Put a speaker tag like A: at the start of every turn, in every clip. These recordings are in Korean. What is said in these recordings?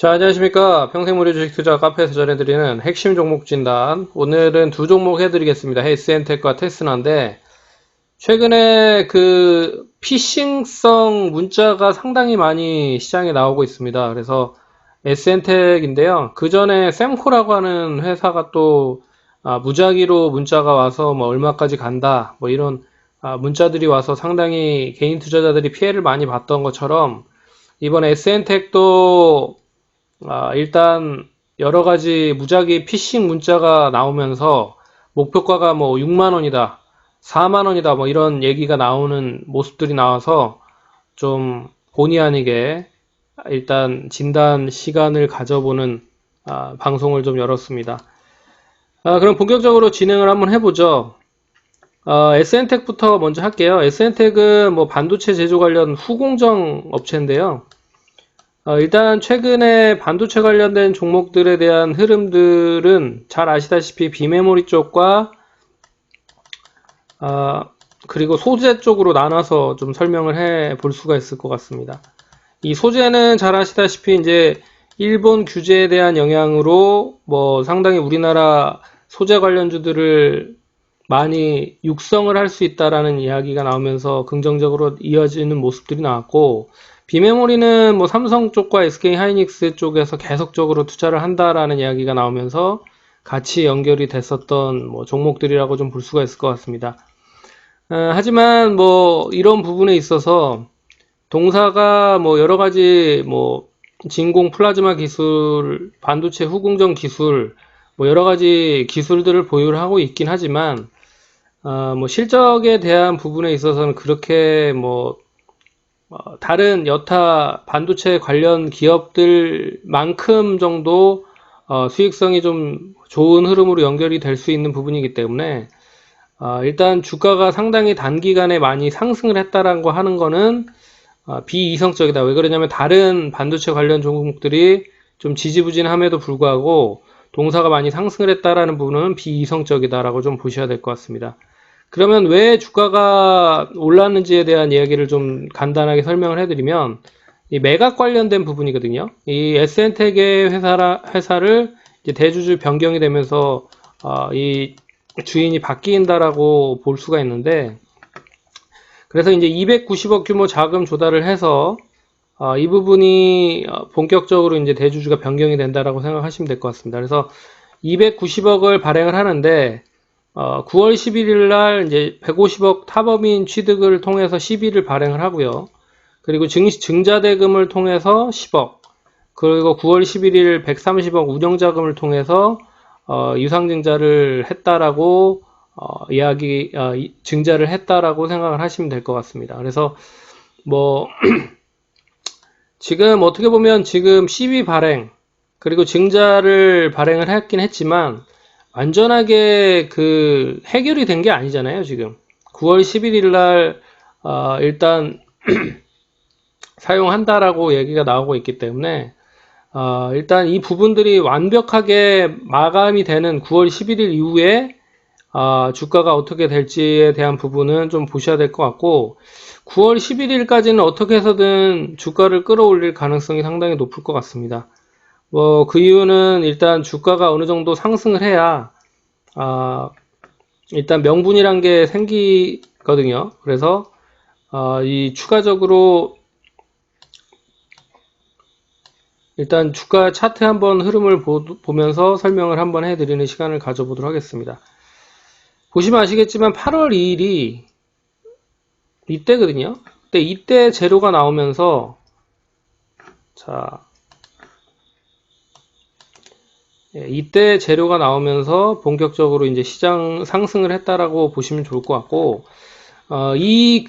A: 자, 안녕하십니까. 평생무료 주식투자 카페에서 전해드리는 핵심 종목 진단. 오늘은 두 종목 해드리겠습니다. SN텍과 테스나인데, 최근에 그 피싱성 문자가 상당히 많이 시장에 나오고 있습니다. 그래서 SN텍인데요. 그 전에 샘코라고 하는 회사가 또 무작위로 문자가 와서 뭐 얼마까지 간다, 뭐 이런 문자들이 와서 상당히 개인 투자자들이 피해를 많이 봤던 것처럼, 이번 SN텍도 일단 여러 가지 무작위 피싱 문자가 나오면서 목표가가 뭐 6만 원이다, 4만 원이다, 뭐 이런 얘기가 나오는 모습들이 나와서 좀 본의 아니게 일단 진단 시간을 가져보는 방송을 좀 열었습니다. 그럼 본격적으로 진행을 한번 해보죠. SN텍부터 먼저 할게요. SN텍은 뭐 반도체 제조 관련 후공정 업체인데요. 일단 최근에 반도체 관련된 종목들에 대한 흐름들은 잘 아시다시피 비메모리 쪽과 그리고 소재 쪽으로 나눠서 좀 설명을 해 볼 수가 있을 것 같습니다. 이 소재는 잘 아시다시피 이제 일본 규제에 대한 영향으로 뭐 상당히 우리나라 소재 관련주들을 많이 육성을 할 수 있다라는 이야기가 나오면서 긍정적으로 이어지는 모습들이 나왔고, 비메모리는 뭐 삼성 쪽과 SK 하이닉스 쪽에서 계속적으로 투자를 한다라는 이야기가 나오면서 같이 연결이 됐었던 뭐 종목들이라고 좀 볼 수가 있을 것 같습니다. 하지만 뭐 이런 부분에 있어서 동사가 뭐 여러 가지 뭐 진공 플라즈마 기술, 반도체 후공정 기술, 뭐 여러 가지 기술들을 보유를 하고 있긴 하지만 뭐 실적에 대한 부분에 있어서는 그렇게 뭐 다른 여타 반도체 관련 기업들만큼 정도 수익성이 좀 좋은 흐름으로 연결이 될 수 있는 부분이기 때문에 일단 주가가 상당히 단기간에 많이 상승을 했다라는 거 하는 거는 비이성적이다. 왜 그러냐면 다른 반도체 관련 종목들이 좀 지지부진함에도 불구하고 동사가 많이 상승을 했다라는 부분은 비이성적이다라고 좀 보셔야 될 것 같습니다. 그러면 왜 주가가 올랐는지에 대한 이야기를 좀 간단하게 설명을 해드리면, 이 매각 관련된 부분이거든요. 이 SN텍의 회사를 이제 대주주 변경이 되면서 이 주인이 바뀐다라고 볼 수가 있는데, 그래서 이제 290억 규모 자금 조달을 해서 이 부분이 본격적으로 이제 대주주가 변경이 된다라고 생각하시면 될 것 같습니다. 그래서 290억을 발행을 하는데 9월 11일 날 이제 150억 타법인 취득을 통해서 시비를 발행을 하고요. 그리고 증자대금을 통해서 10억, 그리고 9월 11일 130억 운영자금을 통해서 유상증자를 했다라고 증자를 했다라고 생각을 하시면 될 것 같습니다. 그래서 뭐 지금 어떻게 보면 지금 시비 발행 그리고 증자를 발행을 했긴 했지만 완전하게 그 해결이 된 게 아니잖아요. 지금 9월 11일 날 일단 사용한다라고 얘기가 나오고 있기 때문에 일단 이 부분들이 완벽하게 마감이 되는 9월 11일 이후에 주가가 어떻게 될지에 대한 부분은 좀 보셔야 될 것 같고, 9월 11일까지는 어떻게 해서든 주가를 끌어올릴 가능성이 상당히 높을 것 같습니다. 뭐 그 이유는 일단 주가가 어느 정도 상승을 해야 일단 명분이란 게 생기거든요. 그래서 이 추가적으로 일단 주가 차트 한번 흐름을 보면서 설명을 한번 해드리는 시간을 가져보도록 하겠습니다. 보시면 아시겠지만 8월 2일이 이때거든요. 근데 이때 재료가 나오면서 자 이때 재료가 나오면서 본격적으로 이제 시장 상승을 했다라고 보시면 좋을 것 같고,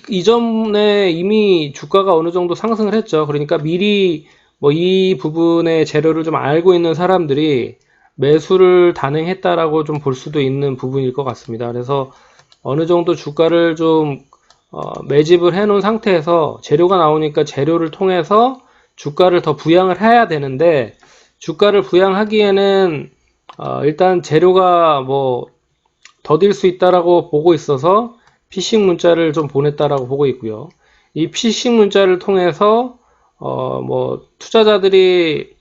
A: 이전에 이미 주가가 어느 정도 상승을 했죠. 그러니까 미리 뭐 이 부분의 재료를 좀 알고 있는 사람들이 매수를 단행했다라고 좀 볼 수도 있는 부분일 것 같습니다. 그래서 어느 정도 주가를 좀 매집을 해 놓은 상태에서 재료가 나오니까 재료를 통해서 주가를 더 부양을 해야 되는데, 주가를 부양하기에는 일단 재료가 뭐 더딜 수 있다라고 보고 있어서 피싱 문자를 좀 보냈다라고 보고 있고요. 이 피싱 문자를 통해서 뭐 투자자들이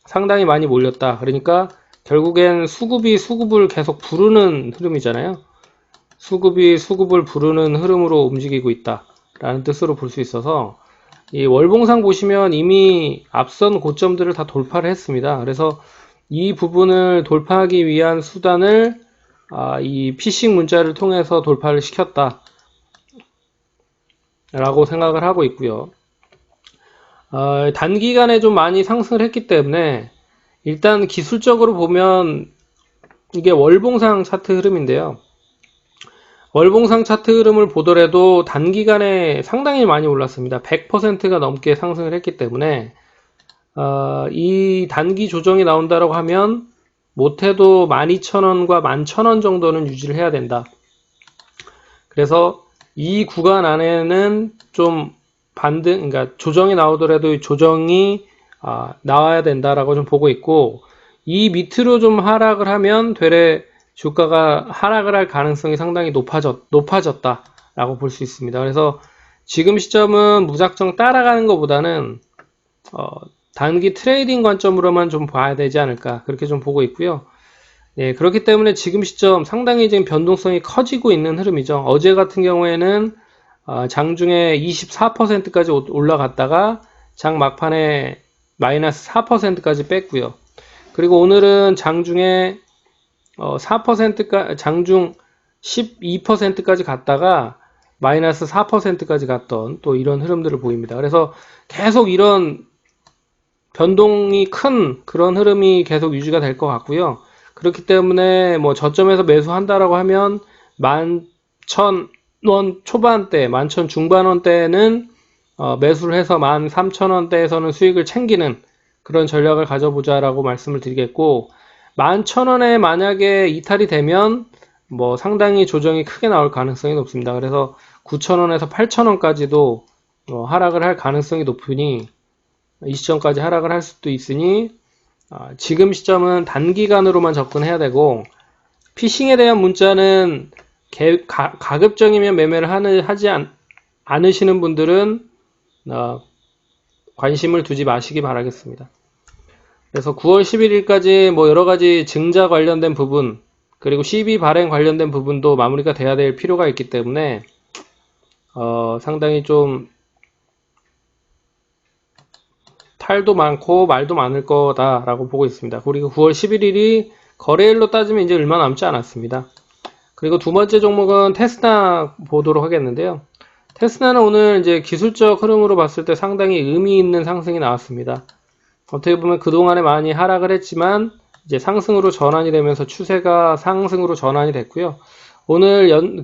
A: 상당히 많이 몰렸다. 그러니까 결국엔 수급이 수급을 계속 부르는 흐름이잖아요. 수급이 수급을 부르는 흐름으로 움직이고 있다 라는 뜻으로 볼 수 있어서, 이 월봉상 보시면 이미 앞선 고점들을 다 돌파를 했습니다. 그래서 이 부분을 돌파하기 위한 수단을 이 피싱 문자를 통해서 돌파를 시켰다 라고 생각을 하고 있고요. 단기간에 좀 많이 상승을 했기 때문에 일단 기술적으로 보면 이게 월봉상 차트 흐름인데요. 월봉상 차트 흐름을 보더라도 단기간에 상당히 많이 올랐습니다. 100%가 넘게 상승을 했기 때문에 이 단기 조정이 나온다고 하면 못해도 12,000원과 11,000원 정도는 유지를 해야 된다. 그래서 이 구간 안에는 좀 그러니까 조정이 나오더라도 조정이 나와야 된다라고 좀 보고 있고, 이 밑으로 좀 하락을 하면 되레 주가가 하락을 할 가능성이 상당히 높아졌다라고 볼 수 있습니다. 그래서 지금 시점은 무작정 따라가는 것보다는 단기 트레이딩 관점으로만 좀 봐야 되지 않을까, 그렇게 좀 보고 있고요. 예, 그렇기 때문에 지금 시점 상당히 지금 변동성이 커지고 있는 흐름이죠. 어제 같은 경우에는 장중에 24%까지 올라갔다가 장 막판에 마이너스 4%까지 뺐고요. 그리고 오늘은 장중에 4%까 장중 12%까지 갔다가 마이너스 4%까지 갔던 또 이런 흐름들을 보입니다. 그래서 계속 이런 변동이 큰 그런 흐름이 계속 유지가 될 것 같고요. 그렇기 때문에 뭐 저점에서 매수한다라고 하면 11,000원 초반대, 11,000 중반원대는 매수를 해서 13,000원대에서는 수익을 챙기는 그런 전략을 가져보자라고 말씀을 드리겠고, 11,000원에 만약에 이탈이 되면 뭐 상당히 조정이 크게 나올 가능성이 높습니다. 그래서 9,000원에서 8,000원까지도 하락을 할 가능성이 높으니, 이 시점까지 하락을 할 수도 있으니 지금 시점은 단기간으로만 접근해야 되고, 피싱에 대한 문자는 가급적이면 매매를 하지 않으시는 분들은 관심을 두지 마시기 바라겠습니다. 그래서 9월 11일까지 뭐 여러가지 증자 관련된 부분, 그리고 CB 발행 관련된 부분도 마무리가 돼야 될 필요가 있기 때문에 상당히 좀 탈도 많고 말도 많을 거다라고 보고 있습니다. 그리고 9월 11일이 거래일로 따지면 이제 얼마 남지 않았습니다. 그리고 두 번째 종목은 테스나 보도록 하겠는데요. 테스나는 오늘 이제 기술적 흐름으로 봤을 때 상당히 의미 있는 상승이 나왔습니다. 어떻게 보면 그동안에 많이 하락을 했지만 이제 상승으로 전환이 되면서 추세가 상승으로 전환이 됐고요. 오늘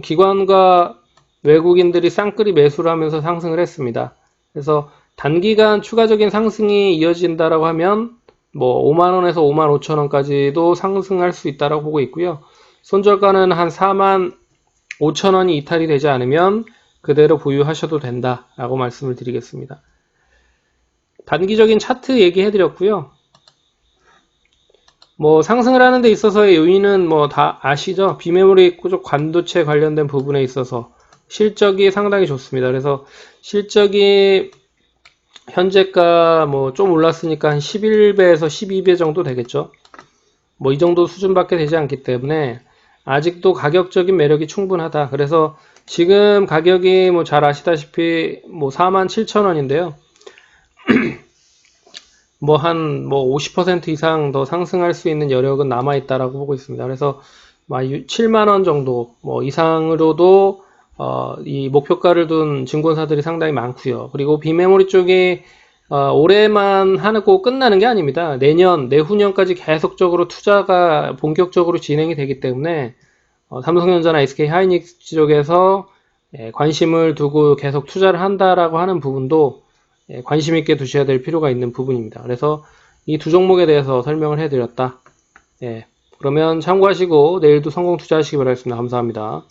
A: 기관과 외국인들이 쌍끌이 매수를 하면서 상승을 했습니다. 그래서 단기간 추가적인 상승이 이어진다라고 하면 뭐 5만원에서 5만 5천원까지도 상승할 수 있다라고 보고 있고요. 손절가는 한 4만 5천원이 이탈이 되지 않으면 그대로 보유하셔도 된다라고 말씀을 드리겠습니다. 단기적인 차트 얘기해 드렸고요. 뭐 상승을 하는 데 있어서의 요인은 뭐 다 아시죠? 비메모리 쪽 관도체 관련된 부분에 있어서 실적이 상당히 좋습니다. 그래서 실적이 현재가 뭐 좀 올랐으니까 한 11배에서 12배 정도 되겠죠. 뭐 이 정도 수준밖에 되지 않기 때문에 아직도 가격적인 매력이 충분하다. 그래서 지금 가격이 뭐 잘 아시다시피 뭐 47,000원인데요. 뭐 한 50% 이상 더 상승할 수 있는 여력은 남아 있다라고 보고 있습니다. 그래서 7만원 정도 뭐 이상으로도 이 목표가를 둔 증권사들이 상당히 많고요. 그리고 비메모리 쪽이 올해만 하고 끝나는 게 아닙니다. 내후년까지 계속적으로 투자가 본격적으로 진행이 되기 때문에 삼성전자나 SK 하이닉스 쪽에서 관심을 두고 계속 투자를 한다라고 하는 부분도 관심 있게 두셔야 될 필요가 있는 부분입니다. 그래서 이 두 종목에 대해서 설명을 해드렸다. 그러면 참고하시고 내일도 성공 투자하시기 바라겠습니다. 감사합니다.